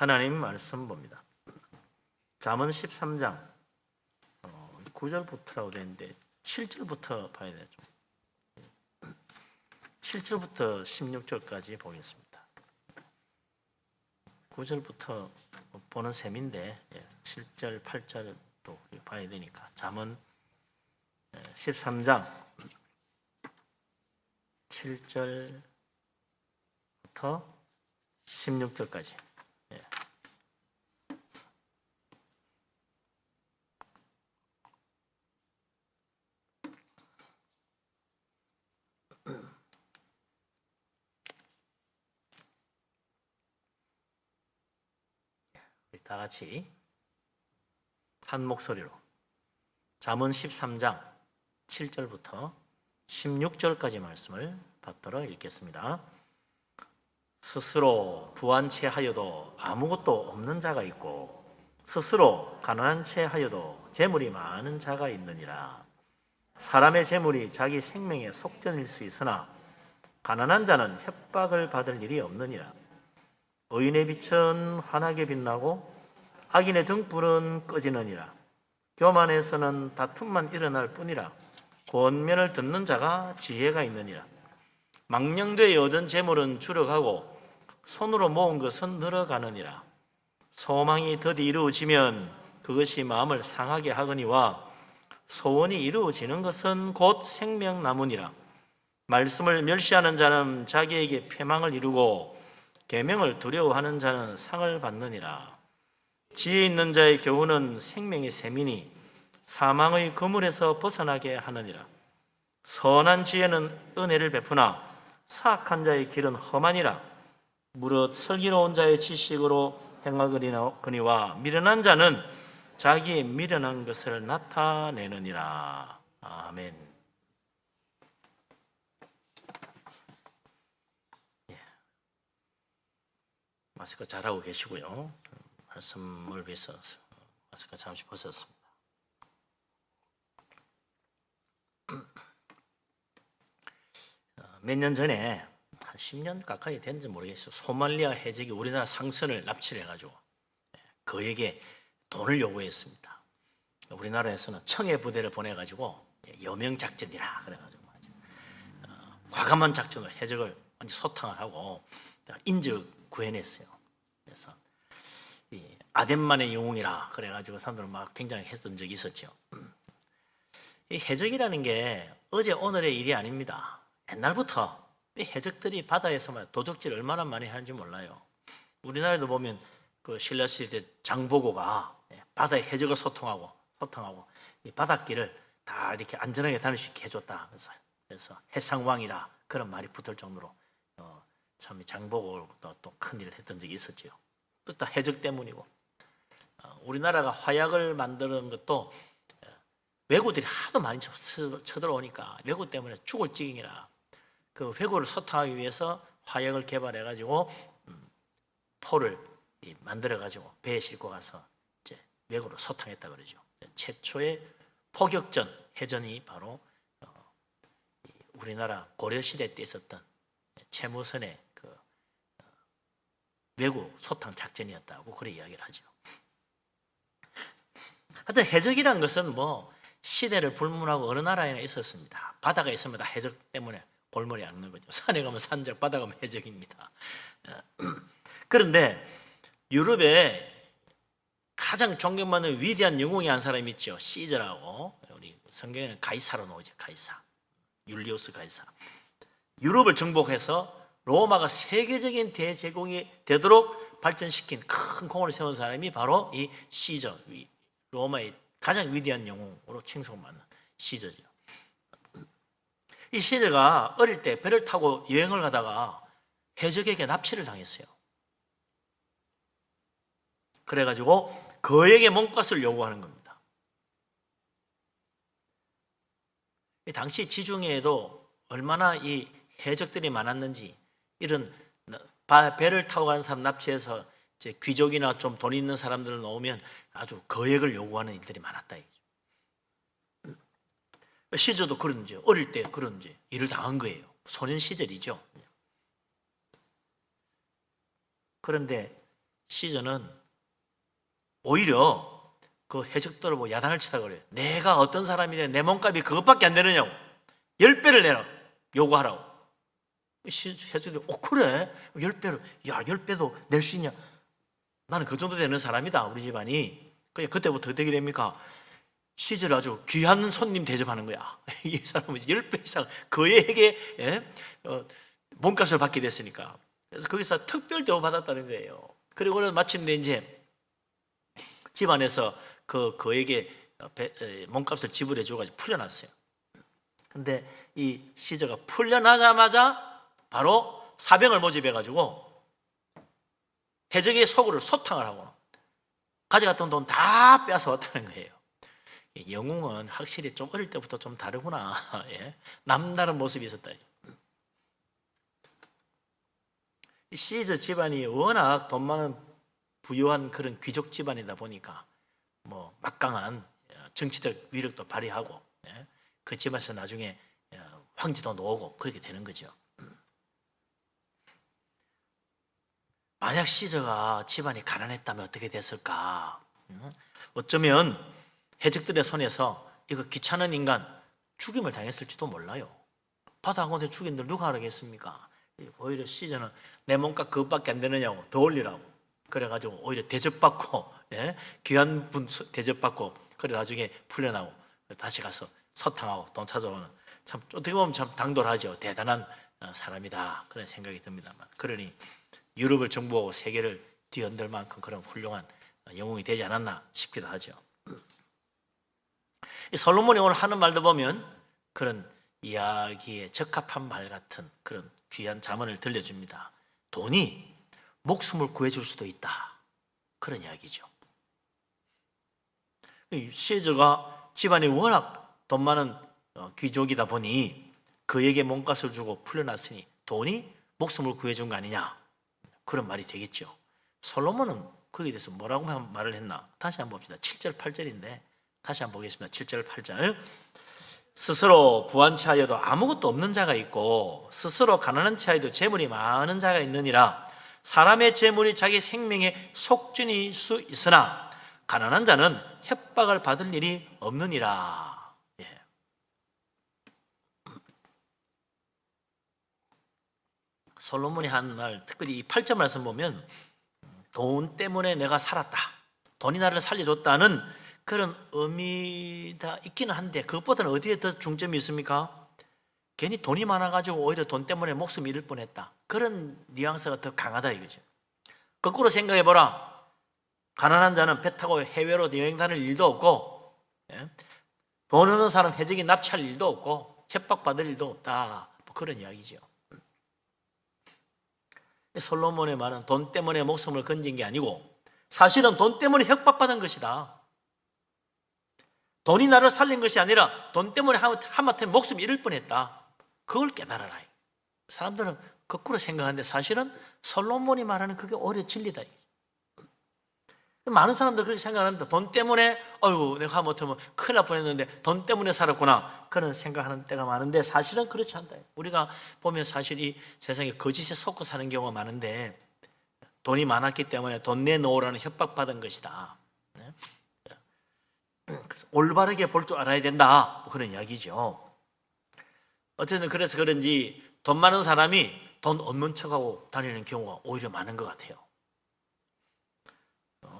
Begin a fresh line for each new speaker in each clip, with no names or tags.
하나님 말씀 봅니다. 잠언 13장 9절부터라고 되는데 7절부터 봐야 되죠. 7절부터 16절까지 보겠습니다. 9절부터 보는 셈인데 7절, 8절도 봐야 되니까 잠언 13장 7절부터 16절까지 다 같이 한 목소리로 잠언 13장 7절부터 16절까지 말씀을 받들어 읽겠습니다. 스스로 부한 채 하여도 아무것도 없는 자가 있고 스스로 가난한 채 하여도 재물이 많은 자가 있느니라. 사람의 재물이 자기 생명의 속전일 수 있으나 가난한 자는 협박을 받을 일이 없느니라. 의인의 빛은 환하게 빛나고 악인의 등불은 꺼지느니라. 교만에서는 다툼만 일어날 뿐이라. 권면을 듣는 자가 지혜가 있느니라. 망령되이 얻은 재물은 줄어가고 손으로 모은 것은 늘어가느니라. 소망이 더디 이루어지면 그것이 마음을 상하게 하거니와 소원이 이루어지는 것은 곧 생명나무니라. 말씀을 멸시하는 자는 자기에게 패망을 이루고 계명을 두려워하는 자는 상을 받느니라. 지혜 있는 자의 교훈은 생명의 셈이니 사망의 그물에서 벗어나게 하느니라. 선한 지혜는 은혜를 베푸나 사악한 자의 길은 험하니라. 무릇 슬기로운 자의 지식으로 행하거니와 미련한 자는 자기의 미련한 것을 나타내느니라. 아멘. 마스크 잘하고 계시고요. 말씀을 위해서 마스크 잠시 벗었습니다. 몇 년 전에 한 10년 가까이 됐는지 모르겠어요. 소말리아 해적이 우리나라 상선을 납치를 해가지고 그에게 돈을 요구했습니다. 우리나라에서는 청해 부대를 보내가지고 여명 작전이라 그래가지고 과감한 작전을 해적을 완전 소탕을 하고 인질 구해냈어요. 그래서 아덴만의 영웅이라 그래가지고 사람들은 막 굉장히 했던 적이 있었죠. 이 해적이라는 게 어제 오늘의 일이 아닙니다. 옛날부터 이 해적들이 바다에서 도둑질 얼마나 많이 하는지 몰라요. 우리나라에도 보면 그 신라 시대 장보고가 바다에 해적을 소통하고 이 바닷길을 다 이렇게 안전하게 다닐 수 있게 해줬다. 그래서 해상왕이라 그런 말이 붙을 정도로 참 장보고도 또 큰 일을 했던 적이 있었죠. 또 다 해적 때문이고 우리나라가 화약을 만드는 것도 왜구들이 하도 많이 쳐들어오니까 왜구 때문에 죽을 지경이라 그 왜구를 소탕하기 위해서 화약을 개발해가지고 포를 만들어가지고 배에 싣고 가서 이제 왜구를 소탕했다 그러죠. 최초의 포격전 해전이 바로 우리나라 고려시대 때 있었던 채무선의 그 왜구 소탕 작전이었다고 그렇게 이야기를 하죠. 하여튼 해적이란 것은 뭐 시대를 불문하고 어느 나라에나 있었습니다. 바다가 있으면 다 해적 때문에 골머리 앓는 거죠. 산에 가면 산적, 바다 가면 해적입니다. 그런데 유럽에 가장 존경받는 위대한 영웅이 한 사람이 있죠. 시저라고. 우리 성경에는 가이사로 나오죠. 가이사. 율리우스 가이사. 유럽을 정복해서 로마가 세계적인 대제국이 되도록 발전시킨 큰 공을 세운 사람이 바로 이 시저, 로마의 가장 위대한 영웅으로 칭송받는 시저죠. 이 시저가 어릴 때 배를 타고 여행을 가다가 해적에게 납치를 당했어요. 그래가지고 그에게 몸값을 요구하는 겁니다. 당시 지중해에도 얼마나 이 해적들이 많았는지 이런 배를 타고 가는 사람 납치해서 이제 귀족이나 좀 돈 있는 사람들을 넣으면 아주 거액을 요구하는 일들이 많았다. 시저도 그런지 어릴 때 그런지 일을 당한 거예요. 소년 시절이죠. 그런데 시저는 오히려 그 해적들을 뭐 야단을 치다 그래요. 내가 어떤 사람이냐, 내 몸값이 그것밖에 안 되느냐고 10배를 내라 요구하라고. 해적들이 그래 10배로, 야 10배도 낼 수 있냐, 나는 그 정도 되는 사람이다 우리 집안이. 그때부터 어떻게 됩니까? 시저를 아주 귀한 손님 대접하는 거야. 이 사람은 10배 이상 그에게 몸값을 받게 됐으니까. 그래서 거기서 특별 대우 받았다는 거예요. 그리고는 마침내 이제 집안에서 그에게 몸값을 지불해 줘가지고 풀려났어요. 근데 이 시저가 풀려나자마자 바로 사병을 모집해가지고 해적의 소굴을 소탕을 하고 가져갔던 돈 다 빼앗아 왔다는 거예요. 영웅은 확실히 좀 어릴 때부터 좀 다르구나. 예? 남다른 모습이 있었다. 시저 집안이 워낙 돈 많은 부유한 그런 귀족 집안이다 보니까 뭐 막강한 정치적 위력도 발휘하고, 예? 그 집안에서 나중에 황제도 나오고 그렇게 되는 거죠. 만약 시저가 집안이 가난했다면 어떻게 됐을까? 어쩌면 해적들의 손에서 이거 귀찮은 인간 죽임을 당했을지도 몰라요. 바다 한곳에 죽인들 누가 하겠습니까? 오히려 시저는 내 몸값 그것밖에 안 되느냐고 더 올리라고 그래가지고 오히려 대접받고, 예? 귀한 분 대접받고, 그래 나중에 풀려나고 다시 가서 소탕하고 돈 찾아오는, 참 어떻게 보면 참 당돌하죠. 대단한 사람이다 그런 생각이 듭니다만, 그러니 유럽을 정복하고 세계를 뒤흔들 만큼 그런 훌륭한 영웅이 되지 않았나 싶기도 하죠. 이 솔로몬이 오늘 하는 말도 보면 그런 이야기에 적합한 말 같은 그런 귀한 자문을 들려줍니다. 돈이 목숨을 구해줄 수도 있다, 그런 이야기죠. 시저가 집안이 워낙 돈 많은 귀족이다 보니 그에게 몸값을 주고 풀려났으니 돈이 목숨을 구해준 거 아니냐, 그런 말이 되겠죠. 솔로몬은 거기에 대해서 뭐라고 말을 했나? 다시 한번 봅시다. 7절 8절인데 다시 한번 보겠습니다. 7절 8절. 스스로 부한 체하여도 아무것도 없는 자가 있고 스스로 가난한 체하여도 재물이 많은 자가 있느니라. 사람의 재물이 자기 생명의 속전일 수 있으나 가난한 자는 협박을 받을 일이 없느니라. 예. 솔로몬이 한 말, 특별히 이 8절 말씀 보면 돈 때문에 내가 살았다, 돈이 나를 살려줬다는 그런 의미가 있기는 한데 그것보다는 어디에 더 중점이 있습니까? 괜히 돈이 많아가지고 오히려 돈 때문에 목숨 잃을 뻔했다, 그런 뉘앙스가 더 강하다 이거죠. 거꾸로 생각해보라. 가난한 자는 배 타고 해외로 여행 다닐 일도 없고, 돈 없는 사람 해적이 납치할 일도 없고 협박받을 일도 없다, 뭐 그런 이야기죠. 솔로몬의 말은 돈 때문에 목숨을 건진 게 아니고 사실은 돈 때문에 협박받은 것이다. 돈이 나를 살린 것이 아니라 돈 때문에 하마터면 목숨 잃을 뻔했다, 그걸 깨달아라. 사람들은 거꾸로 생각하는데 사실은 솔로몬이 말하는 그게 오히려 진리다. 많은 사람들 그렇게 생각합니다. 돈 때문에 어휴 내가 하마터면 큰일 날 뻔했는데 돈 때문에 살았구나, 그런 생각하는 때가 많은데 사실은 그렇지 않다. 우리가 보면 사실 이 세상에 거짓에 속고 사는 경우가 많은데 돈이 많았기 때문에 돈 내놓으라는 협박받은 것이다. 그래서 올바르게 볼 줄 알아야 된다, 그런 이야기죠. 어쨌든 그래서 그런지 돈 많은 사람이 돈 없는 척하고 다니는 경우가 오히려 많은 것 같아요.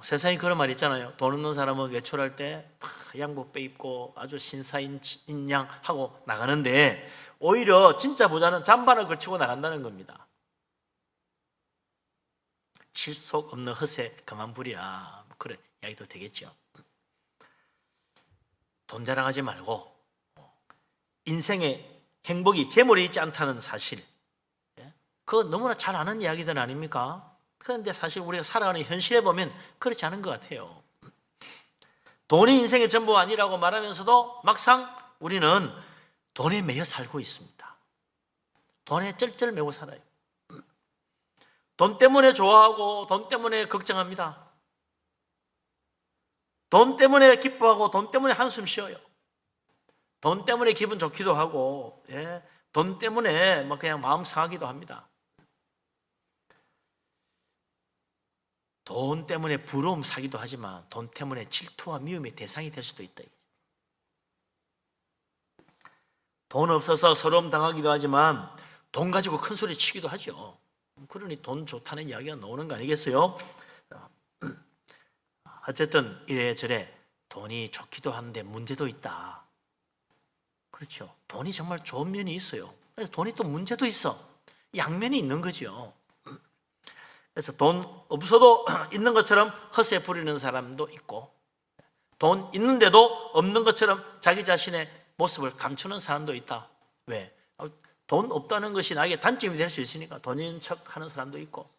세상에 그런 말 있잖아요. 돈 없는 사람은 외출할 때 양복 빼입고 아주 신사인양 하고 나가는데 오히려 진짜 부자는 잠바를 걸치고 나간다는 겁니다. 실속 없는 허세 그만 부리라, 그런 이야기도 되겠죠. 돈 자랑하지 말고 인생의 행복이 재물에 있지 않다는 사실, 그거 너무나 잘 아는 이야기들 아닙니까? 그런데 사실 우리가 살아가는 현실에 보면 그렇지 않은 것 같아요. 돈이 인생의 전부가 아니라고 말하면서도 막상 우리는 돈에 매여 살고 있습니다. 돈에 쩔쩔 매고 살아요. 돈 때문에 좋아하고 돈 때문에 걱정합니다. 돈 때문에 기뻐하고 돈 때문에 한숨 쉬어요. 돈 때문에 기분 좋기도 하고, 돈 때문에 뭐 그냥 마음 상하기도 합니다. 돈 때문에 부러움 사기도 하지만 돈 때문에 질투와 미움의 대상이 될 수도 있다. 돈 없어서 서러움 당하기도 하지만 돈 가지고 큰 소리 치기도 하죠. 그러니 돈 좋다는 이야기가 나오는 거 아니겠어요? 어쨌든 이래저래 돈이 좋기도 한데 문제도 있다. 그렇죠. 돈이 정말 좋은 면이 있어요. 그래서 돈이 또 문제도 있어. 양면이 있는 거죠. 그래서 돈 없어도 있는 것처럼 허세 부리는 사람도 있고, 돈 있는데도 없는 것처럼 자기 자신의 모습을 감추는 사람도 있다. 왜? 돈 없다는 것이 나에게 단점이 될 수 있으니까 돈 있는 척 하는 사람도 있고,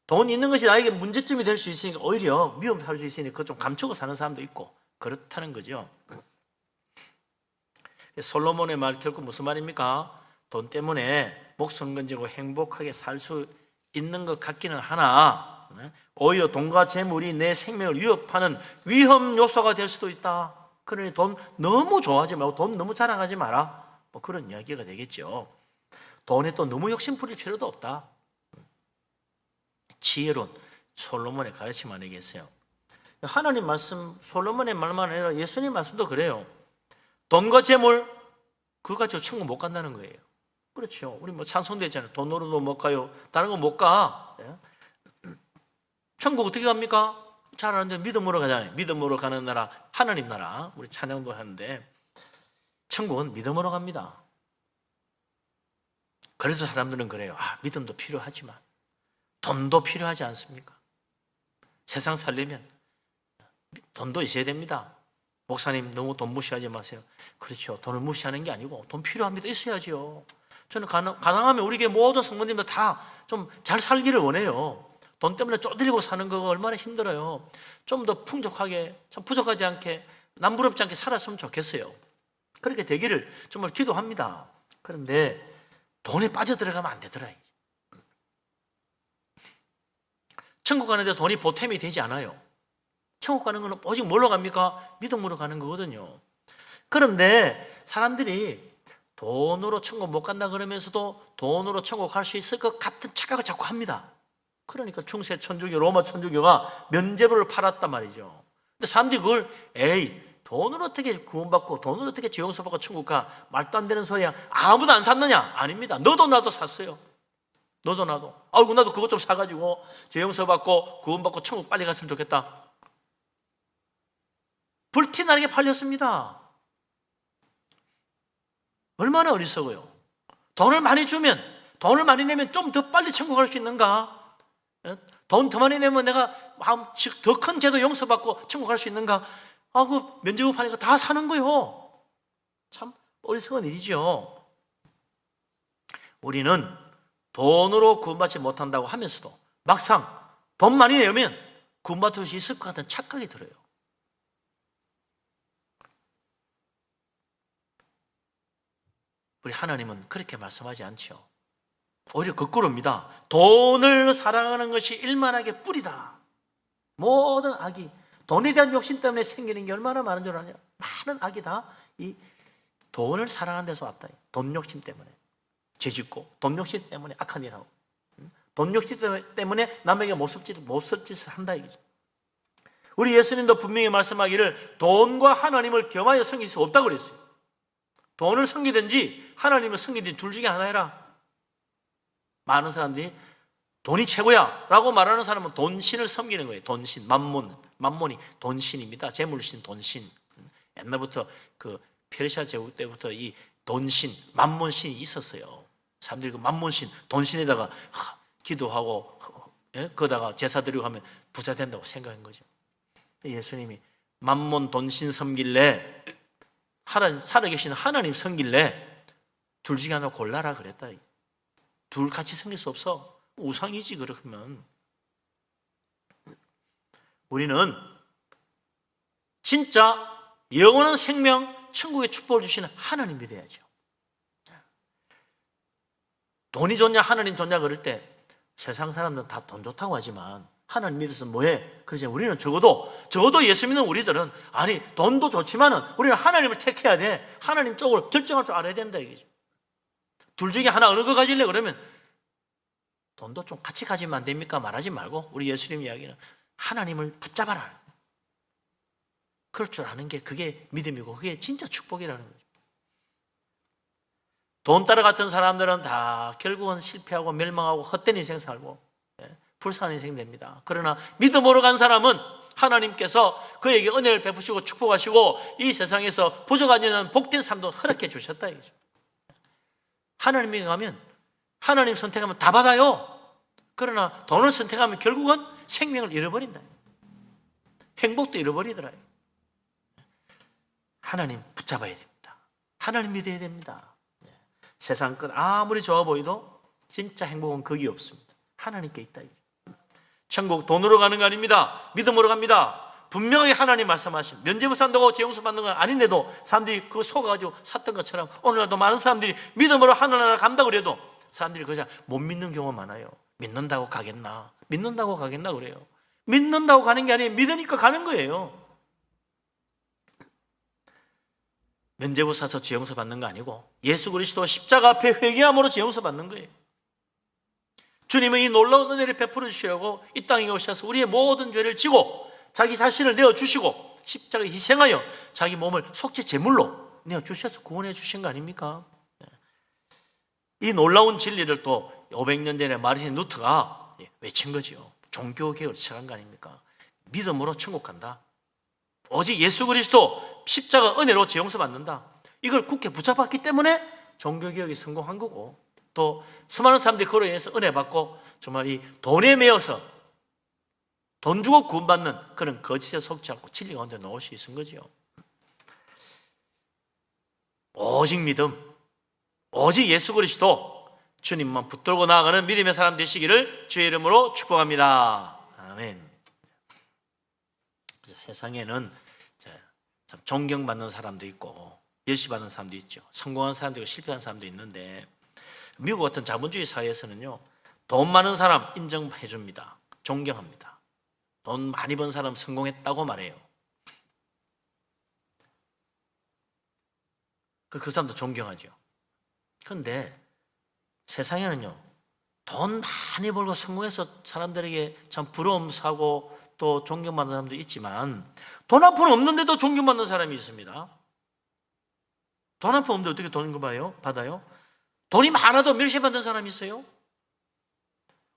돈 있는 것이 나에게 문제점이 될 수 있으니까 오히려 미움 살 수 있으니까 그걸 좀 감추고 사는 사람도 있고, 그렇다는 거죠. 솔로몬의 말 결국 무슨 말입니까? 돈 때문에 목숨 건지고 행복하게 살 수 있는 것 같기는 하나 오히려 돈과 재물이 내 생명을 위협하는 위험 요소가 될 수도 있다. 그러니 돈 너무 좋아하지 말고 돈 너무 자랑하지 마라. 뭐 그런 이야기가 되겠죠. 돈에 또 너무 욕심 부릴 필요도 없다. 지혜로운 솔로몬의 가르침 아니겠어요? 하나님 말씀, 솔로몬의 말만 아니라 예수님 말씀도 그래요. 돈과 재물 그거 가지고 천국 못 간다는 거예요. 그렇죠. 우리 뭐 찬송도 있잖아요. 돈으로도 못 가요. 다른 거 못 가. 천국 어떻게 갑니까? 잘 아는데 믿음으로 가잖아요. 믿음으로 가는 나라, 하나님 나라. 우리 찬양도 하는데 천국은 믿음으로 갑니다. 그래서 사람들은 그래요. 믿음도 필요하지만 돈도 필요하지 않습니까? 세상 살려면 돈도 있어야 됩니다. 목사님 너무 돈 무시하지 마세요. 그렇죠. 돈을 무시하는 게 아니고 돈 필요합니다. 있어야죠. 저는 가능하면 우리 교회 모든 성도님들 다 좀 잘 살기를 원해요. 돈 때문에 쪼들리고 사는 거 얼마나 힘들어요. 좀 더 풍족하게, 좀 부족하지 않게, 남부럽지 않게 살았으면 좋겠어요. 그렇게 되기를 정말 기도합니다. 그런데 돈에 빠져들어가면 안 되더라. 천국 가는데 돈이 보탬이 되지 않아요. 천국 가는 거는 오직 뭘로 갑니까? 믿음으로 가는 거거든요. 그런데 사람들이 돈으로 천국 못 간다 그러면서도 돈으로 천국 갈 수 있을 것 같은 착각을 자꾸 합니다. 그러니까 중세 천주교, 로마 천주교가 면죄부를 팔았단 말이죠. 근데 사람들이 그걸 돈으로 어떻게 구원받고 돈으로 어떻게 지용서 받고 천국 가? 말도 안 되는 소리야. 아무도 안 샀느냐? 아닙니다. 너도 나도 샀어요. 너도 나도. 아이고 나도 그것 좀 사가지고 지용서 받고 구원받고 천국 빨리 갔으면 좋겠다. 불티나게 팔렸습니다. 얼마나 어리석어요. 돈을 많이 주면, 돈을 많이 내면 좀 더 빨리 천국 갈 수 있는가? 돈 더 많이 내면 내가 더 큰 죄도 용서받고 천국 갈 수 있는가? 그 면제부 파니까 다 사는 거요. 참 어리석은 일이죠. 우리는 돈으로 구원받지 못한다고 하면서도 막상 돈 많이 내면 구원받을 수 있을 것 같은 착각이 들어요. 우리 하나님은 그렇게 말씀하지 않죠. 오히려 거꾸로입니다. 돈을 사랑하는 것이 일만하게 뿌리다. 모든 악이 돈에 대한 욕심 때문에 생기는 게 얼마나 많은 줄 아냐? 많은 악이 다 이 돈을 사랑하는 데서 왔다. 돈 욕심 때문에 죄짓고, 돈 욕심 때문에 악한 일하고, 돈 욕심 때문에 남에게 못 쓸 짓을 한다 이거죠. 우리 예수님도 분명히 말씀하기를 돈과 하나님을 겸하여 섬길 수 없다고 그랬어요. 돈을 섬기든지 하나님을 섬기든지 둘 중에 하나 해라. 많은 사람들이 돈이 최고야 라고 말하는 사람은 돈신을 섬기는 거예요. 돈신, 만몬이 돈신입니다. 재물신, 돈신. 옛날부터 그 페르시아 제국 때부터 이 돈신, 만몬신이 있었어요. 사람들이 그 만몬신, 돈신에다가 기도하고 거다가 제사 드리고 하면 부자 된다고 생각한 거죠. 예수님이 만몬 돈신 섬길래, 살아계신 하나님 섬길래 둘 중에 하나 골라라 그랬다. 둘 같이 섬길 수 없어. 우상이지 그러면. 우리는 진짜 영원한 생명, 천국의 축복을 주시는 하나님 믿어야죠. 돈이 좋냐 하나님 좋냐 그럴 때 세상 사람들은 다 돈 좋다고 하지만 하나님 믿어서 뭐해? 그러지 우리는 적어도 예수 믿는 우리들은 아니 돈도 좋지만은 우리는 하나님을 택해야 돼. 하나님 쪽으로 결정할 줄 알아야 된다 이거죠. 둘 중에 하나 어느 거 가질래 그러면 돈도 좀 같이 가지면 안 됩니까? 말하지 말고 우리 예수님 이야기는 하나님을 붙잡아라. 그럴 줄 아는 게 그게 믿음이고 그게 진짜 축복이라는 거죠. 돈 따라갔던 사람들은 다 결국은 실패하고 멸망하고 헛된 인생 살고 불쌍한 인생 됩니다. 그러나 믿음으로 간 사람은 하나님께서 그에게 은혜를 베푸시고 축복하시고 이 세상에서 부족하지 않은 복된 삶도 허락해 주셨다 이거죠. 하나님께 가면 하나님 선택하면 다 받아요. 그러나 돈을 선택하면 결국은 생명을 잃어버린다. 행복도 잃어버리더라요. 하나님 붙잡아야 됩니다. 하나님 믿어야 됩니다. 세상 것 아무리 좋아 보여도 진짜 행복은 거기 없습니다. 하나님께 있다. 천국 돈으로 가는 거 아닙니다. 믿음으로 갑니다. 분명히 하나님 말씀하신 면죄부 산다고 재용서 받는 건 아닌데도 사람들이 그거 속아가지고 샀던 것처럼 오늘날도 많은 사람들이 믿음으로 하늘나라 간다고 그래도 사람들이 그냥 못 믿는 경우가 많아요. 믿는다고 가겠나? 믿는다고 가겠나 그래요. 믿는다고 가는 게 아니에요. 믿으니까 가는 거예요. 면죄부 사서 죄용서 받는 거 아니고 예수 그리스도 십자가 앞에 회개함으로 죄용서 받는 거예요. 주님은 이 놀라운 은혜를 베풀어 주시려고 이 땅에 오셔서 우리의 모든 죄를 지고 자기 자신을 내어주시고 십자가에 희생하여 자기 몸을 속죄 제물로 내어주셔서 구원해 주신 거 아닙니까? 이 놀라운 진리를 또 500년 전에 마르틴 루터가 외친 거지요. 종교개혁을 시작한 거 아닙니까? 믿음으로 천국 간다. 오직 예수 그리스도 십자가 은혜로 죄용서 받는다. 이걸 굳게 붙잡았기 때문에 종교개혁이 성공한 거고 또 수많은 사람들이 그로 인해서 은혜 받고 정말 이 돈에 매여서 돈 주고 구원받는 그런 거짓에 속지 않고 진리 가운데 놓을 수 있는 거죠. 오직 믿음, 오직 예수 그리스도 주님만 붙들고 나아가는 믿음의 사람 되시기를 주의 이름으로 축복합니다. 아멘. 세상에는 참 존경받는 사람도 있고 열시받는 사람도 있죠. 성공한 사람도 있고 실패한 사람도 있는데 미국 같은 자본주의 사회에서는요, 돈 많은 사람 인정해 줍니다. 존경합니다. 돈 많이 번 사람 성공했다고 말해요. 그 사람도 존경하죠. 그런데 세상에는요, 돈 많이 벌고 성공해서 사람들에게 참 부러움 사고 또 존경받는 사람도 있지만 돈 한 푼 없는데도 존경받는 사람이 있습니다. 돈 한 푼 없는데 어떻게 돈 받아요? 돈이 많아도 멸시받는 사람이 있어요.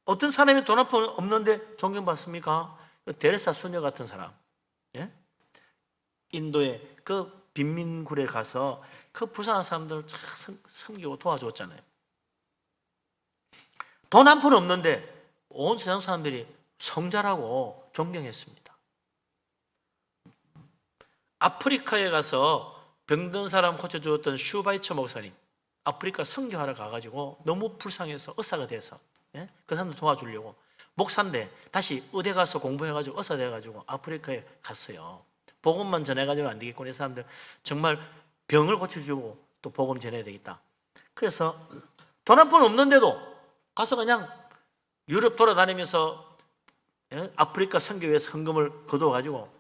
어떤 사람이 돈 한 푼 없는데 존경받습니까? 데레사 수녀 같은 사람, 인도의 그 빈민굴에 가서 그 불쌍한 사람들을 잘 섬기고 도와줬잖아요. 돈 한 푼 없는데 온 세상 사람들이 성자라고 존경했습니다. 아프리카에 가서 병든 사람 고쳐주었던 슈바이처 목사님, 아프리카 선교하러 가가지고 너무 불쌍해서 의사가 돼서 그 사람들 도와주려고 목사인데 다시 의대 가서 공부해가지고 의사 돼가지고 아프리카에 갔어요. 복음만 전해가지고 안 되겠구나. 이 사람들 정말 병을 고쳐주고 또 복음 전해야 되겠다. 그래서 돈 한 푼 없는데도 가서 그냥 유럽 돌아다니면서 아프리카 선교회에서 헌금을 거둬가지고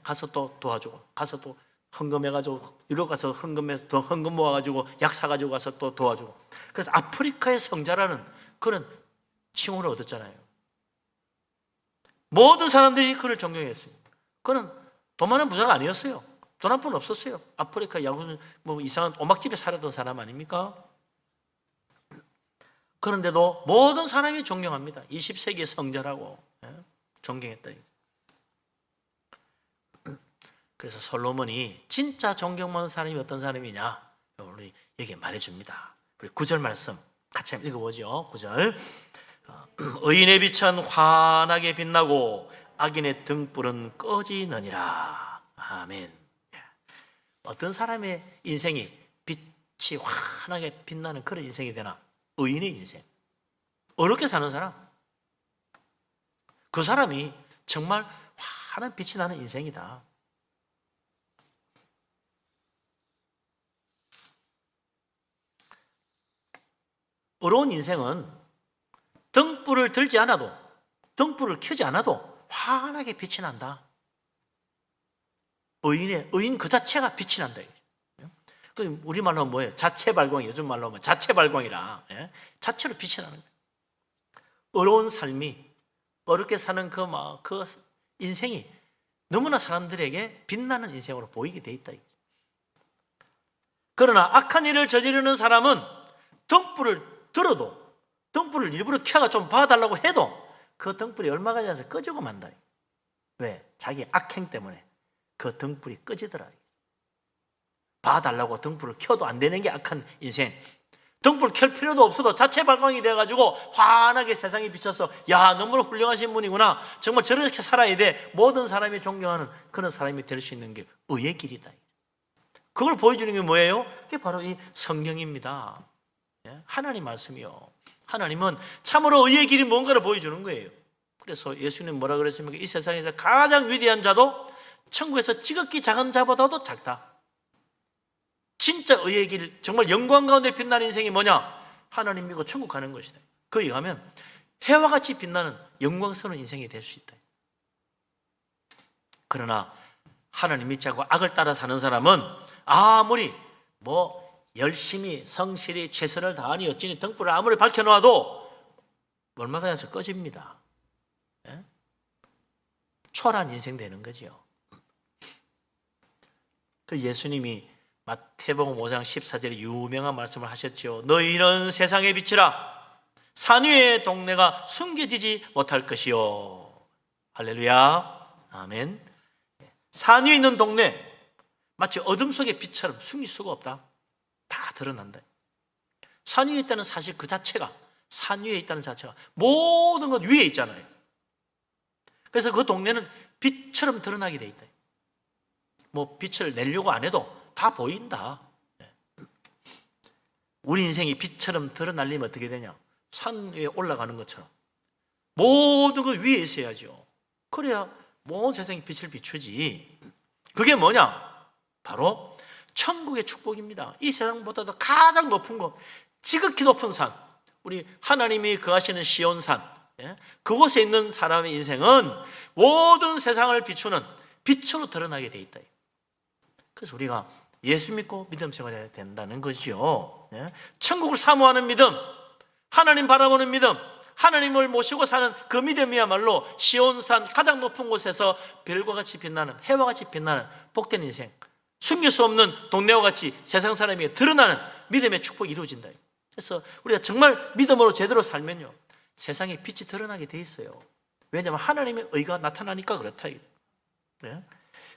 가서 또 도와주고 가서 또 헌금해가지고 유럽 가서 헌금해서 더 헌금 모아가지고 약 사가지고 가서 또 도와주고 그래서 아프리카의 성자라는 그런 칭호를 얻었잖아요. 모든 사람들이 그를 존경했습니다. 그는 돈 많은 부자가 아니었어요. 돈 한 푼 없었어요. 아프리카 야구 뭐 이상한 오막집에 살았던 사람 아닙니까? 그런데도 모든 사람이 존경합니다. 20세기의 성자라고 존경했다. 그래서 솔로몬이 진짜 존경받는 사람이 어떤 사람이냐 우리 여기 말해줍니다. 우리 9절 말씀 같이 한번 읽어보죠. 9절 의인의 빛은 환하게 빛나고 악인의 등불은 꺼지느니라. 아멘. 어떤 사람의 인생이 빛이 환하게 빛나는 그런 인생이 되나? 의인의 인생, 어렵게 사는 사람, 그 사람이 정말 환한 빛이 나는 인생이다. 어려운 인생은 등불을 들지 않아도, 등불을 켜지 않아도 환하게 빛이 난다. 의인 그 자체가 빛이 난다. 우리말로 뭐예요? 자체 발광, 요즘 말로 하면 자체 발광이라 자체로 빛이 나는 거예요. 어려운 삶이, 어렵게 사는 그 인생이 너무나 사람들에게 빛나는 인생으로 보이게 돼 있다. 그러나 악한 일을 저지르는 사람은 등불을 들어도, 등불을 일부러 켜가 좀 봐달라고 해도 그 등불이 얼마가 지나서 꺼지고 만다. 왜? 자기 악행 때문에 그 등불이 꺼지더라. 봐달라고 등불을 켜도 안 되는 게 악한 인생. 등불 켤 필요도 없어도 자체 발광이 돼가지고 환하게 세상에 비춰서 야, 너무나 훌륭하신 분이구나, 정말 저렇게 살아야 돼, 모든 사람이 존경하는 그런 사람이 될 수 있는 게 의의 길이다. 그걸 보여주는 게 뭐예요? 그게 바로 이 성경입니다. 하나님 말씀이요. 하나님은 참으로 의의 길이 뭔가를 보여주는 거예요. 그래서 예수님 뭐라 그랬습니까? 이 세상에서 가장 위대한 자도 천국에서 지극히 작은 자보다도 작다. 진짜 의의 길, 정말 영광 가운데 빛나는 인생이 뭐냐? 하나님 믿고 천국 가는 것이다. 거기 가면 해와 같이 빛나는 영광스러운 인생이 될 수 있다. 그러나 하나님 믿지 않고 악을 따라 사는 사람은 아무리 열심히 성실히 최선을 다하니 어찌니 등불을 아무리 밝혀놓아도 얼마가 지나서 꺼집니다. 초라한 인생 되는 거지요. 그 예수님이 마태복음 5장 14절에 유명한 말씀을 하셨죠. 너희는 세상의 빛이라. 산 위의 동네가 숨겨지지 못할 것이요. 할렐루야. 아멘. 산 위에 있는 동네, 마치 어둠 속의 빛처럼 숨길 수가 없다. 다 드러난다. 산 위에 있다는 사실 그 자체가, 산 위에 있다는 자체가 모든 것 위에 있잖아요. 그래서 그 동네는 빛처럼 드러나게 돼 있다. 빛을 내려고 안 해도 다 보인다. 우리 인생이 빛처럼 드러날리면 어떻게 되냐? 산 위에 올라가는 것처럼 모든 것 위에 있어야죠. 그래야 모든 세상이 빛을 비추지. 그게 뭐냐? 바로 천국의 축복입니다. 이 세상보다도 가장 높은 것, 지극히 높은 산, 우리 하나님이 거하시는 시온산, 그곳에 있는 사람의 인생은 모든 세상을 비추는 빛으로 드러나게 돼 있다. 그래서 우리가 예수 믿고 믿음 생활해야 된다는 것이죠. 천국을 사모하는 믿음, 하나님 바라보는 믿음, 하나님을 모시고 사는 그 믿음이야말로 시온산 가장 높은 곳에서 별과 같이 빛나는, 해와 같이 빛나는 복된 인생, 숨길 수 없는 동네와 같이 세상 사람에게 드러나는 믿음의 축복이 이루어진다. 그래서 우리가 정말 믿음으로 제대로 살면요, 세상에 빛이 드러나게 돼 있어요. 왜냐하면 하나님의 의가 나타나니까 그렇다.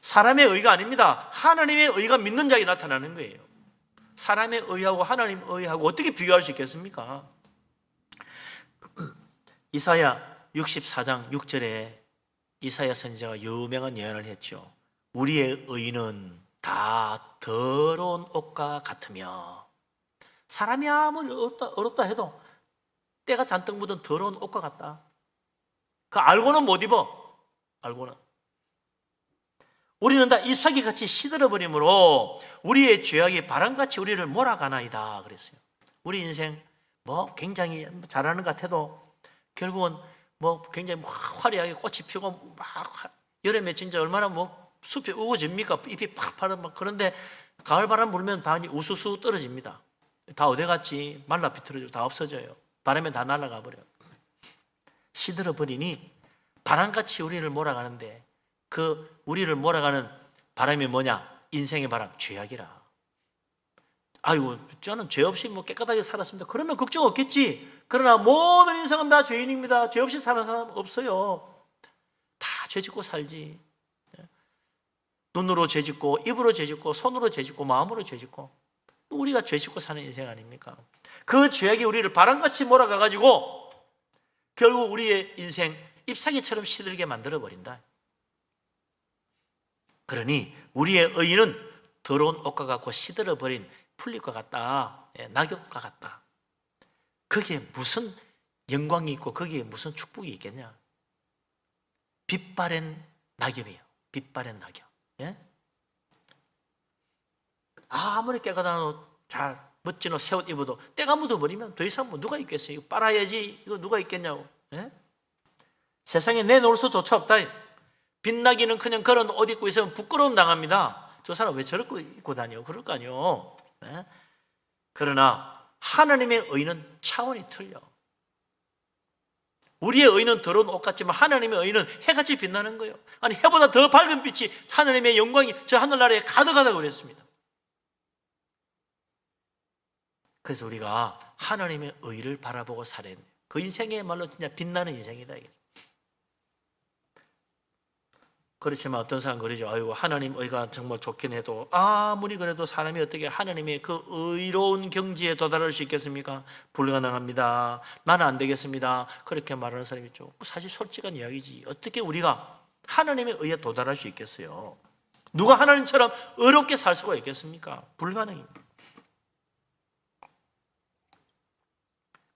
사람의 의가 아닙니다. 하나님의 의가 믿는 자에게 나타나는 거예요. 사람의 의하고 하나님의 의하고 어떻게 비교할 수 있겠습니까? 이사야 64장 6절에 이사야 선지자가 유명한 예언을 했죠. 우리의 의는 다 더러운 옷과 같으며, 사람이 아무리 어렵다 해도 때가 잔뜩 묻은 더러운 옷과 같다. 그 알고는 못 입어. 알고는. 우리는 다 잎사귀같이 시들어버리므로 우리의 죄악이 바람같이 우리를 몰아가나이다 그랬어요. 우리 인생 굉장히 잘하는 것 같아도 결국은 굉장히 화려하게 꽃이 피고 막 여름에 진짜 얼마나 숲이 우거집니까? 잎이 팍 그런데 가을 바람 불면 다 우수수 떨어집니다. 다 어디 갔지? 말라 비틀어지고 다 없어져요. 바람에 다 날아가 버려요. 시들어버리니 바람같이 우리를 몰아가는데, 그 우리를 몰아가는 바람이 뭐냐? 인생의 바람, 죄악이라. 아이고, 저는 죄 없이 깨끗하게 살았습니다. 그러면 걱정 없겠지. 그러나 모든 인생은 다 죄인입니다. 죄 없이 사는 사람 없어요. 다 죄 짓고 살지. 눈으로 죄 짓고, 입으로 죄 짓고, 손으로 죄 짓고, 마음으로 죄 짓고. 우리가 죄 짓고 사는 인생 아닙니까? 그 죄악이 우리를 바람같이 몰아가가지고 결국 우리의 인생 잎사귀처럼 시들게 만들어버린다. 그러니 우리의 의는 더러운 옷과 같고 시들어버린 풀잎과 같다. 낙엽과 같다. 거기에 무슨 영광이 있고 거기에 무슨 축복이 있겠냐? 빛바랜 낙엽이에요. 빛바랜 낙엽. 아무리 깨끗한 잘 멋진 옷, 새 옷 입어도 때가 묻어버리면 더 이상 누가 있겠어요? 이거 빨아야지. 이거 누가 있겠냐고. 세상에 내놓을 수조차 없다. 빛나기는 그냥 그런 옷 입고 있으면 부끄러움 당합니다. 저 사람 왜 저렇게 입고 다녀? 그럴 거 아니에요. 그러나 하나님의 의는 차원이 틀려. 우리의 의는 더러운 옷 같지만 하나님의 의는 해같이 빛나는 거예요. 아니, 해보다 더 밝은 빛이, 하나님의 영광이 저 하늘나라에 가득하다고 그랬습니다. 그래서 우리가 하나님의 의를 바라보고 살아야 돼요. 그 인생이야말로 진짜 빛나는 인생이다. 그렇지만 어떤 사람은 그러죠. 아이고, 하나님 의가 정말 좋긴 해도 아무리 그래도 사람이 어떻게 하나님의 그 의로운 경지에 도달할 수 있겠습니까? 불가능합니다. 나는 안 되겠습니다. 그렇게 말하는 사람이 있죠. 사실 솔직한 이야기지. 어떻게 우리가 하나님의 의에 도달할 수 있겠어요? 누가 하나님처럼 의롭게 살 수가 있겠습니까? 불가능입니다.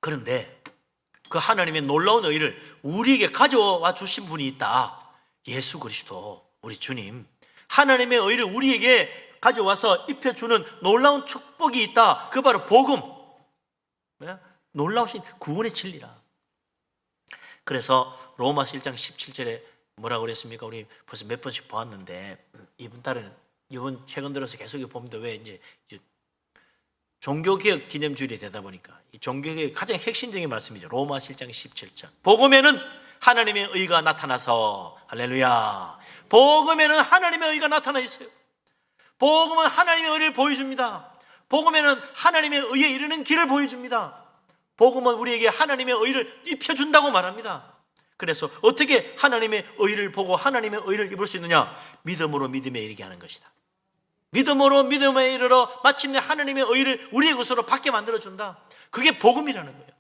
그런데 그 하나님의 놀라운 의를 우리에게 가져와 주신 분이 있다. 예수 그리스도, 우리 주님, 하나님의 의를 우리에게 가져와서 입혀주는 놀라운 축복이 있다. 그 바로 복음, 놀라우신 구원의 진리라. 그래서 로마서 1장 17절에 뭐라고 그랬습니까? 우리 벌써 몇 번씩 보았는데 이번 최근 들어서 계속 봅니다. 왜 이제 종교개혁 기념주일이 되다 보니까 이 종교개혁의 가장 핵심적인 말씀이죠. 로마서 1장 17절. 복음에는 하나님의 의가 나타나서, 할렐루야, 복음에는 하나님의 의가 나타나 있어요. 복음은 하나님의 의를 보여줍니다. 복음에는 하나님의 의에 이르는 길을 보여줍니다. 복음은 우리에게 하나님의 의를 입혀준다고 말합니다. 그래서 어떻게 하나님의 의를 보고 하나님의 의를 입을 수 있느냐? 믿음으로 믿음에 이르게 하는 것이다. 믿음으로 믿음에 이르러 마침내 하나님의 의를 우리의 것으로 받게 만들어준다. 그게 복음이라는 거예요.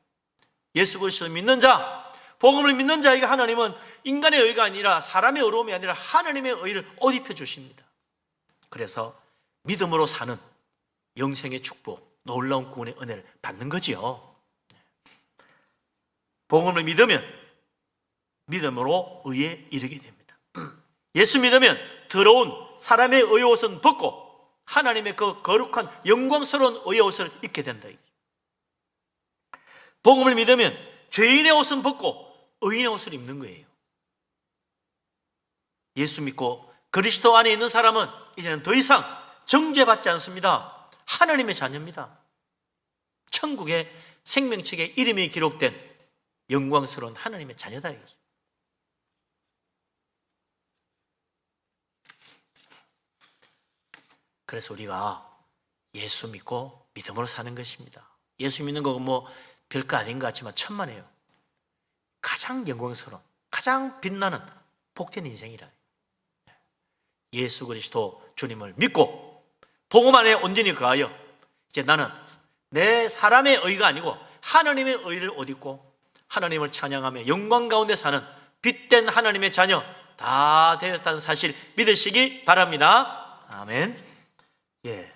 예수 그리스도를 믿는 자, 복음을 믿는 자에게 하나님은 인간의 의가 아니라, 사람의 의로움이 아니라 하나님의 의를 옷 입혀주십니다. 그래서 믿음으로 사는 영생의 축복, 놀라운 구원의 은혜를 받는 거지요. 복음을 믿으면 믿음으로 의에 이르게 됩니다. 예수 믿으면 더러운 사람의 의의 옷은 벗고 하나님의 그 거룩한 영광스러운 의의 옷을 입게 된다. 복음을 믿으면 죄인의 옷은 벗고 의인의 옷을 입는 거예요. 예수 믿고 그리스도 안에 있는 사람은 이제는 더 이상 정죄받지 않습니다. 하나님의 자녀입니다. 천국의 생명책에 이름이 기록된 영광스러운 하나님의 자녀다. 그래서 우리가 예수 믿고 믿음으로 사는 것입니다. 예수 믿는 거 뭐 별거 아닌 것 같지만 천만에요. 가장 영광스러운, 가장 빛나는 복된 인생이라. 예수 그리스도 주님을 믿고 복음 안에 온전히 거하여 이제 나는 내 사람의 의가 아니고 하나님의 의를 옷 입고 하나님을 찬양하며 영광 가운데 사는 빛된 하나님의 자녀 다 되었다는 사실 믿으시기 바랍니다. 아멘. 예.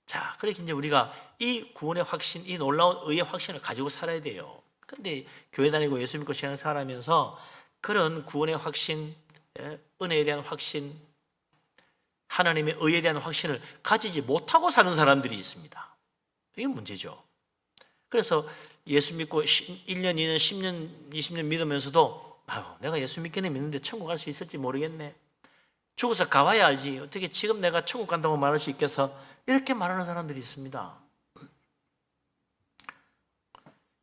자, 그렇게 이제 우리가 이 구원의 확신, 이 놀라운 의의 확신을 가지고 살아야 돼요. 근데 교회 다니고 예수 믿고 신앙생활 하면서 그런 구원의 확신, 은혜에 대한 확신, 하나님의 의에 대한 확신을 가지지 못하고 사는 사람들이 있습니다. 이게 문제죠. 그래서 예수 믿고 1년, 2년, 10년, 20년 믿으면서도 내가 예수 믿기는 믿는데 천국 갈 수 있을지 모르겠네. 죽어서 가봐야 알지. 어떻게 지금 내가 천국 간다고 말할 수 있겠어? 이렇게 말하는 사람들이 있습니다.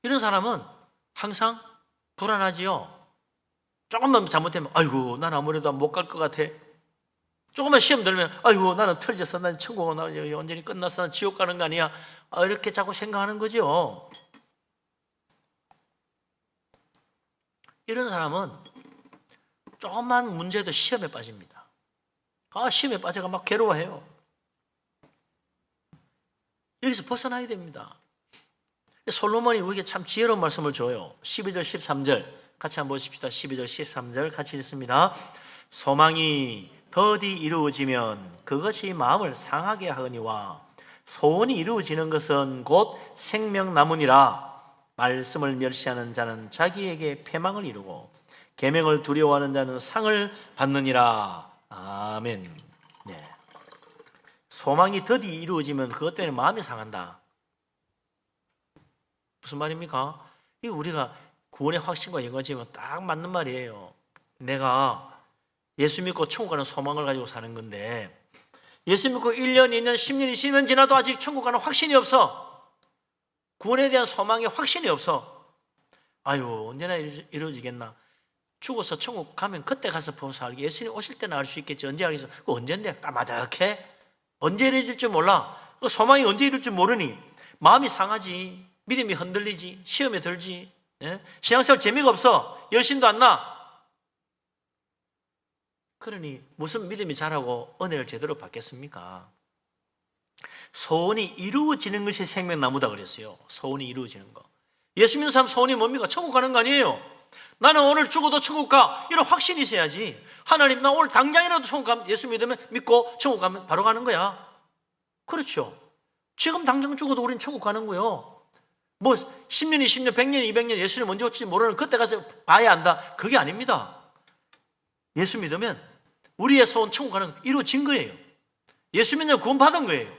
이런 사람은 항상 불안하지요. 조금만 잘못하면 아이고 난 아무래도 못 갈 것 같아. 조금만 시험 들면 아이고 나는 틀렸어. 난 천국은 완전히 끝났어. 난 지옥 가는 거 아니야. 이렇게 자꾸 생각하는 거죠. 이런 사람은 조금만 문제도 시험에 빠집니다. 시험에 빠져가 막 괴로워해요. 여기서 벗어나야 됩니다. 솔로몬이 우리에게 참 지혜로운 말씀을 줘요. 12절 13절 같이 한번 보십시다. 12절 13절 같이 읽습니다. 소망이 더디 이루어지면 그것이 마음을 상하게 하거니와 소원이 이루어지는 것은 곧 생명나무니라. 말씀을 멸시하는 자는 자기에게 패망을 이루고 계명을 두려워하는 자는 상을 받느니라. 아멘. 네. 소망이 더디 이루어지면 그것 때문에 마음이 상한다. 무슨 말입니까? 이 우리가 구원의 확신과 연관지으면 딱 맞는 말이에요. 내가 예수 믿고 천국 가는 소망을 가지고 사는 건데 예수 믿고 1년, 2년, 10년, 20년 지나도 아직 천국 가는 확신이 없어. 구원에 대한 소망의 확신이 없어. 아유, 언제나 이루어지겠나? 죽어서 천국 가면 그때 가서 보서 알게. 예수님 오실 때는 알 수 있겠지. 언제 알겠어? 그 언젠데? 까마득해? 언제 이루어질 줄 몰라. 그 소망이 언제 이룰 줄 모르니 마음이 상하지, 믿음이 흔들리지, 시험에 들지, 예? 신앙생활 재미가 없어, 열심도 안 나. 그러니 무슨 믿음이 자라고 은혜를 제대로 받겠습니까? 소원이 이루어지는 것이 생명나무다 그랬어요. 소원이 이루어지는 거. 예수 믿는 사람 소원이 뭡니까? 천국 가는 거 아니에요. 나는 오늘 죽어도 천국 가, 이런 확신이 있어야지. 하나님, 나 오늘 당장이라도 천국 가면, 예수 믿고 천국 가면 바로 가는 거야. 그렇죠. 지금 당장 죽어도 우린 천국 가는 거예요. 뭐 10년, 20년, 100년, 200년 예수님 언제 올지 모르는, 그때 가서 봐야 안다, 그게 아닙니다. 예수 믿으면 우리의 소원 천국 가는 거 이루어진 거예요. 예수 믿으면 구원받은 거예요.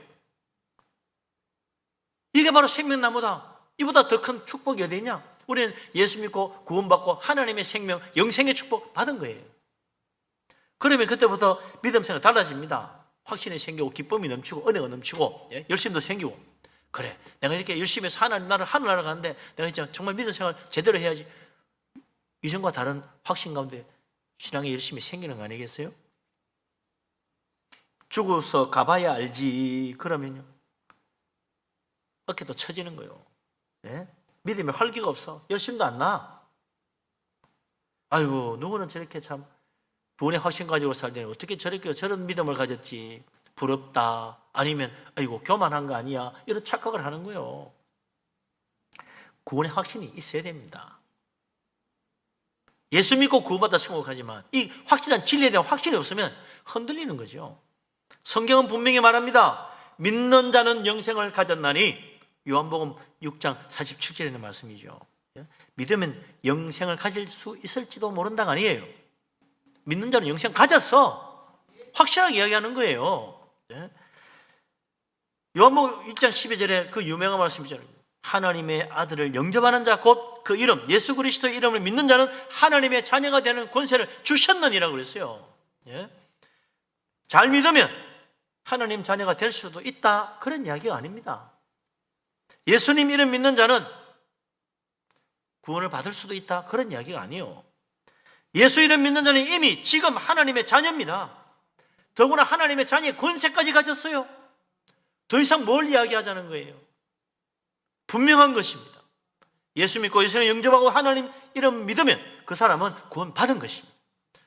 이게 바로 생명나무다. 이보다 더 큰 축복이 어디 있냐? 우리는 예수 믿고 구원받고 하나님의 생명, 영생의 축복 받은 거예요. 그러면 그때부터 믿음 생활 달라집니다. 확신이 생기고 기쁨이 넘치고 은혜가 넘치고, 예? 열심도 생기고. 그래, 내가 이렇게 열심히 해서 하늘나라 가는데 내가 진짜 정말 믿음 생활 제대로 해야지. 이전과 다른 확신 가운데 신앙이 열심히 생기는 거 아니겠어요? 죽어서 가봐야 알지. 그러면요, 어깨도 처지는 거예요. 예? 믿음에 활기가 없어. 열심도 안 나. 아이고, 누구는 저렇게 참 구원의 확신 가지고 살더니 어떻게 저렇게 저런 믿음을 가졌지. 부럽다. 아니면 아이고 교만한 거 아니야. 이런 착각을 하는 거예요. 구원의 확신이 있어야 됩니다. 예수 믿고 구원받아 천국하지만 이 확실한 진리에 대한 확신이 없으면 흔들리는 거죠. 성경은 분명히 말합니다. 믿는 자는 영생을 가졌나니, 요한복음 6장 47절에 있는 말씀이죠. 믿으면 영생을 가질 수 있을지도 모른다가 아니에요. 믿는 자는 영생 가졌어. 확실하게 이야기하는 거예요. 요한복음 6장 12절에 그 유명한 말씀이잖아요. 하나님의 아들을 영접하는 자, 곧 그 이름 예수 그리스도의 이름을 믿는 자는 하나님의 자녀가 되는 권세를 주셨느니라고 그랬어요. 잘 믿으면 하나님 자녀가 될 수도 있다, 그런 이야기가 아닙니다. 예수님 이름 믿는 자는 구원을 받을 수도 있다, 그런 이야기가 아니에요. 예수 이름 믿는 자는 이미 지금 하나님의 자녀입니다. 더구나 하나님의 자녀의 권세까지 가졌어요. 더 이상 뭘 이야기하자는 거예요? 분명한 것입니다. 예수 믿고 예수님 영접하고 하나님 이름 믿으면 그 사람은 구원 받은 것입니다.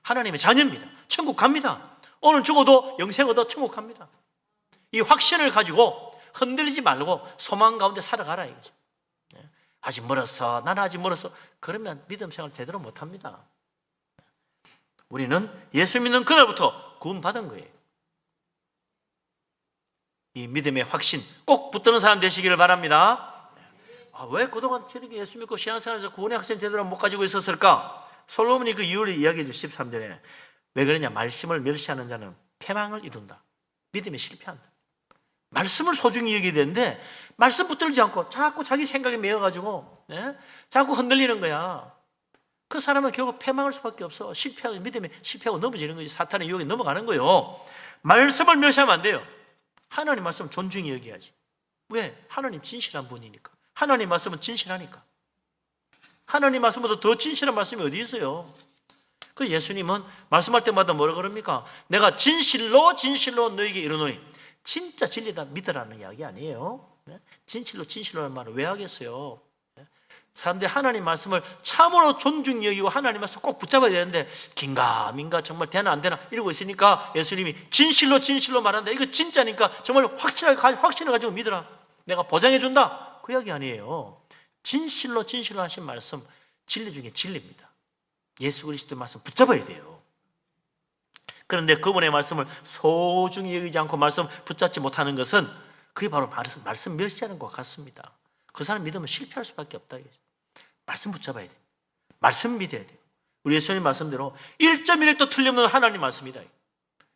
하나님의 자녀입니다. 천국 갑니다. 오늘 죽어도 영생 얻어 천국 갑니다. 이 확신을 가지고 흔들리지 말고 소망 가운데 살아가라 이거죠. 아직 멀었어, 나는 아직 멀었어, 그러면 믿음 생활 제대로 못합니다. 우리는 예수 믿는 그날부터 구원 받은 거예요. 이 믿음의 확신 꼭 붙드는 사람 되시기를 바랍니다. 왜 그동안 이렇게 예수 믿고 신앙생활에서 구원의 확신 제대로 못 가지고 있었을까? 솔로몬이 그 이유를 이야기해 주 13절에 왜 그러냐? 말씀을 멸시하는 자는 패망을 이룬다. 믿음에 실패한다. 말씀을 소중히 여기야 되는데 말씀 붙들지 않고 자꾸 자기 생각에 매여가지고, 자꾸 흔들리는 거야. 그 사람은 결국 패망할 수밖에 없어. 실패하고, 믿음에 실패하고 넘어지는 거지. 사탄의 유혹에 넘어가는 거예요. 말씀을 멸시하면 안 돼요. 하나님 말씀을 존중히 여겨야지. 왜? 하나님 진실한 분이니까. 하나님 말씀은 진실하니까. 하나님 말씀보다 더 진실한 말씀이 어디 있어요? 그 예수님은 말씀할 때마다 뭐라 그럽니까? 내가 진실로 너에게 이르노니. 진짜 진리다 믿으라는 이야기 아니에요. 진실로라는 말을 왜 하겠어요? 사람들이 하나님 말씀을 참으로 존중히 여기고 하나님 말씀 꼭 붙잡아야 되는데 긴가민가 정말 되나 안 되나 이러고 있으니까 예수님이 진실로 말한다. 이거 진짜니까 정말 확신을 가지고 믿으라. 내가 보장해 준다. 그 이야기 아니에요. 진실로 하신 말씀, 진리 중에 진리입니다. 예수 그리스도의 말씀 붙잡아야 돼요. 그런데 그분의 말씀을 소중히 여기지 않고 말씀 붙잡지 못하는 것은 그게 바로 말씀 멸시하는 것 같습니다. 그 사람 믿으면 실패할 수밖에 없다. 말씀 붙잡아야 돼. 말씀 믿어야 돼요. 우리 예수님 말씀대로 1.1도 틀림없는 하나님 말씀이다.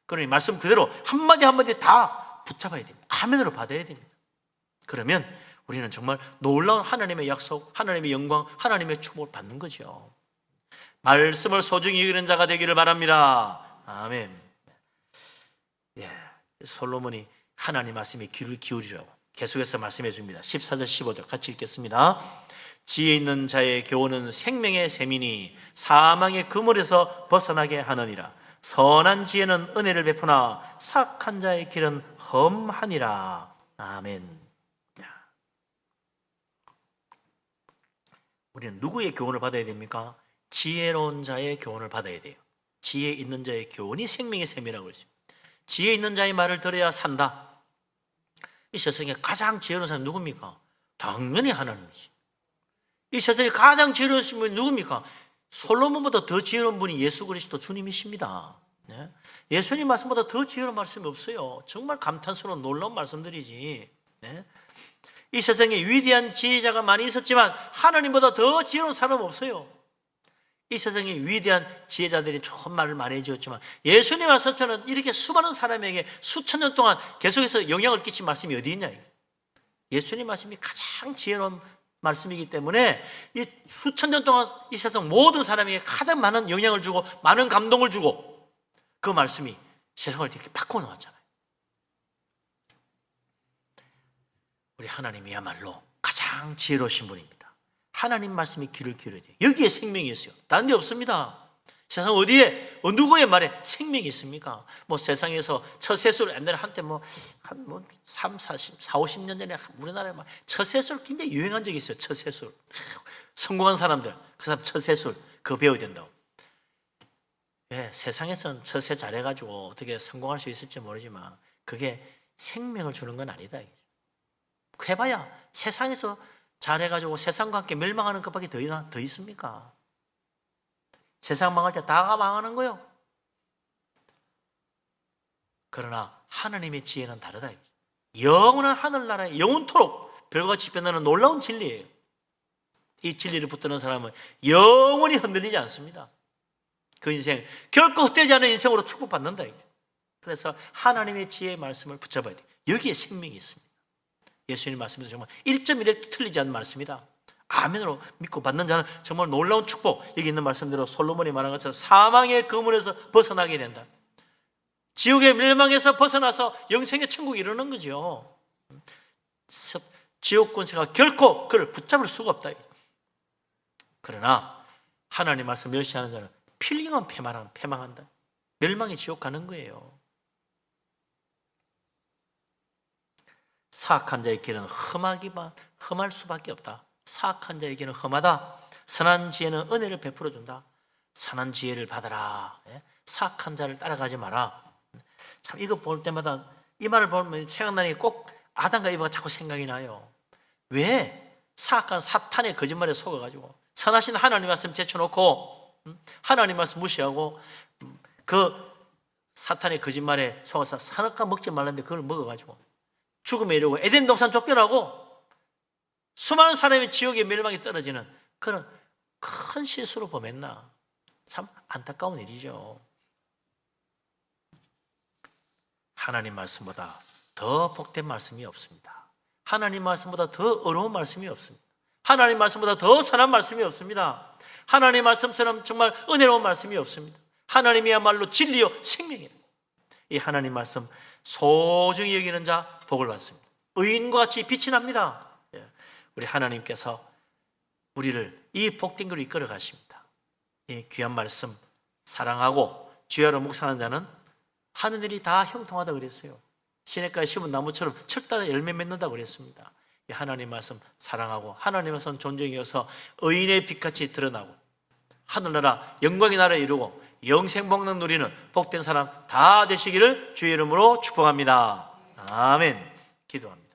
그러니 말씀 그대로 한마디 한마디 다 붙잡아야 됩니다. 아멘으로 받아야 됩니다. 그러면 우리는 정말 놀라운 하나님의 약속, 하나님의 영광, 하나님의 축복을 받는 거죠. 말씀을 소중히 여기는 자가 되기를 바랍니다. 아멘. 솔로몬이 하나님 말씀에 귀를 기울이라고 계속해서 말씀해 줍니다. 14절 15절 같이 읽겠습니다. 지혜 있는 자의 교훈은 생명의 샘이니 사망의 그물에서 벗어나게 하느니라. 선한 지혜는 은혜를 베푸나 사악한 자의 길은 험하니라. 아멘. 우리는 누구의 교훈을 받아야 됩니까? 지혜로운 자의 교훈을 받아야 돼요. 지혜 있는 자의 교훈이 생명의 샘이라고 그러죠. 지혜 있는 자의 말을 들어야 산다. 이 세상에 가장 지혜로운 사람이 누굽니까? 당연히 하나님이지. 이 세상에 가장 지혜로우신 분이 누굽니까? 솔로몬보다 더 지혜로운 분이 예수 그리스도 주님이십니다. 네? 예수님 말씀보다 더 지혜로운 말씀이 없어요. 정말 감탄스러운 놀라운 말씀들이지. 네? 이 세상에 위대한 지혜자가 많이 있었지만 하나님보다 더 지혜로운 사람은 없어요. 이 세상에 위대한 지혜자들이 좋은 말을 많이 해주었지만 예수님 말씀처럼 이렇게 수많은 사람에게 수천 년 동안 계속해서 영향을 끼친 말씀이 어디 있냐. 예수님 말씀이 가장 지혜로운 말씀이기 때문에 이 수천 년 동안 이 세상 모든 사람에게 가장 많은 영향을 주고 많은 감동을 주고 그 말씀이 세상을 이렇게 바꿔놓았잖아요. 우리 하나님이야말로 가장 지혜로우신 분입니다. 하나님 말씀에 귀를 기울여야 돼요. 여기에 생명이 있어요. 다른 데 없습니다. 세상 어디에 누구의 말에 생명이 있습니까? 뭐 세상에서 처세술 옛날에 한때 한 3, 40, 50년 전에 우리나라에 막 처세술 굉장히 유행한 적이 있어요. 처세술. 성공한 사람들 그 사람 처세술 그거 배워야 된다고. 예, 세상에서는 처세 잘해가지고 어떻게 성공할 수 있을지 모르지만 그게 생명을 주는 건 아니다. 해봐야 세상에서 잘해가지고 세상과 함께 멸망하는 것밖에 더 있습니까? 세상 망할 때 다가 망하는 거요. 그러나 하나님의 지혜는 다르다. 영원한 하늘나라에 영원토록 별같이 변하는 놀라운 진리예요. 이 진리를 붙드는 사람은 영원히 흔들리지 않습니다. 그 인생 결코 헛되지 않은 인생으로 축복받는다. 그래서 하나님의 지혜의 말씀을 붙잡아야 돼요. 여기에 생명이 있습니다. 예수님 말씀에서 정말 1.1도 틀리지 않는 말씀이다. 아멘으로 믿고 받는 자는 정말 놀라운 축복. 여기 있는 말씀대로 솔로몬이 말한 것처럼 사망의 그물에서 벗어나게 된다. 지옥의 멸망에서 벗어나서 영생의 천국에 이르는 거죠. 지옥 권세가 결코 그를 붙잡을 수가 없다. 그러나 하나님 말씀 멸시하는 자는 필경은 패망한다. 멸망의 지옥 가는 거예요. 사악한 자의 길은 험할 수밖에 없다. 사악한 자의 길은 험하다. 선한 지혜는 은혜를 베풀어 준다. 선한 지혜를 받아라. 사악한 자를 따라가지 마라. 참 이거 볼 때마다 이 말을 보면 생각나는 게 꼭 아담과 이브가 자꾸 생각이 나요. 왜 사악한 사탄의 거짓말에 속아가지고 선하신 하나님 말씀 제쳐놓고 하나님 말씀 무시하고 그 사탄의 거짓말에 속아서 선악과 먹지 말라는데 그걸 먹어가지고 죽음에 이르고 에덴 동산 쫓겨나고 수많은 사람이 지옥의 멸망에 떨어지는 그런 큰 실수로 범했나. 참 안타까운 일이죠. 하나님 말씀보다 더 복된 말씀이 없습니다. 하나님 말씀보다 더 어려운 말씀이 없습니다. 하나님 말씀보다 더 선한 말씀이 없습니다. 하나님 말씀처럼 정말 은혜로운 말씀이 없습니다. 하나님이야말로 진리요 생명이에요. 이 하나님 말씀 소중히 여기는 자 복을 받습니다. 의인과 같이 빛이 납니다. 우리 하나님께서 우리를 이 복된 길로 이끌어 가십니다. 이 귀한 말씀 사랑하고 주야로 묵상하는 자는 하늘이 다 형통하다고 그랬어요. 시냇가에 심은 나무처럼 철따라 열매 맺는다고 그랬습니다. 이 하나님 말씀 사랑하고 하나님 말씀 존중히 여서 의인의 빛같이 드러나고 하늘나라 영광의 나라에 이루고 영생복락 누리는 복된 사람 다 되시기를 주의 이름으로 축복합니다. 아멘. 기도합니다.